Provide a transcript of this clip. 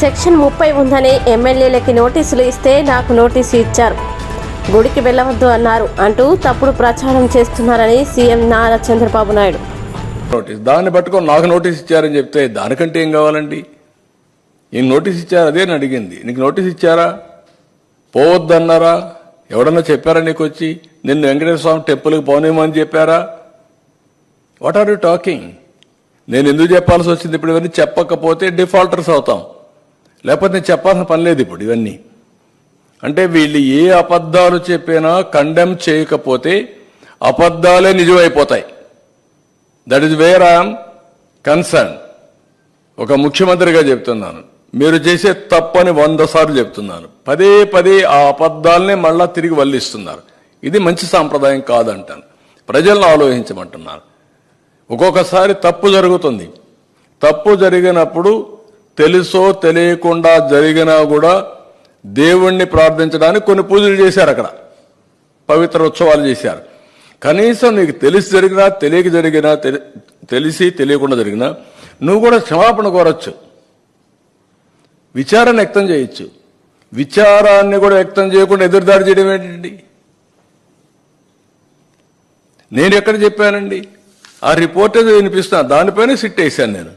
Section 30 ఉందని ఎమ్మెల్యేలకి నోటీసులు ఇస్తే నాకు నోటీసు ఇచ్చారు, గుడికి వెళ్ళవద్దు అన్నారు అంటూ తప్పుడు ప్రచారం చేస్తున్నారని సీఎం నారా చంద్రబాబు నాయుడు. నోటీస్ దాన్ని పట్టుకొని నాకు నోటీస్ ఇచ్చారని చెప్తే దానికంటే ఏం కావాలండి? ఈయన నోటీస్ ఇచ్చారు, అదే నేను అడిగింది. నీకు నోటీస్ ఇచ్చారా? పోవద్దన్నారా? ఎవడన్నా చెప్పారా నీకు వచ్చి నిన్ను వెంకటేశ్వర స్వామి టెంపుల్కి పోనేమని చెప్పారా? What are you talking? నేను ఎందుకు చెప్పాల్సి వచ్చింది? ఇప్పుడు ఇవన్నీ చెప్పకపోతే డిఫాల్టర్స్ అవుతాం, లేకపోతే నేను చెప్పాల్సిన పని లేదు ఇప్పుడు ఇవన్నీ. అంటే వీళ్ళు ఏ అబద్ధాలు చెప్పినా కండెమ్ చేయకపోతే అబద్ధాలే నిజమైపోతాయి. That is where I'm concern. ఒక ముఖ్యమంత్రిగా చెప్తున్నాను, మీరు చేసే తప్పని 100 సార్లు చెప్తున్నాను. పదే పదే ఆ అబద్ధాలనే మళ్ళా తిరిగి వల్లిస్తున్నారు. ఇది మంచి సాంప్రదాయం కాదంటాను. ప్రజలను ఆలోచించమంటున్నాను. ఒక్కొక్కసారి తప్పు జరుగుతుంది. తప్పు జరిగినప్పుడు తెలుసో తెలియకుండా జరిగినా కూడా దేవుణ్ణి ప్రార్థించడానికి కొన్ని పూజలు చేశారు, అక్కడ పవిత్ర ఉత్సవాలు చేశారు. కనీసం నీకు తెలిసి జరిగినా తెలియక జరిగినా, తెలిసి తెలియకుండా జరిగినా నువ్వు కూడా క్షమాపణ కోరచ్చు, విచారణ వ్యక్తం చేయొచ్చు. విచారాన్ని కూడా వ్యక్తం చేయకుండా ఎదురుదాడి చేయడం ఏంటండి? నేను ఎక్కడ చెప్పానండి? ఆ రిపోర్ట్ ఏదో వినిపిస్తున్నా, దానిపైన సిట్ వేశాను నేను.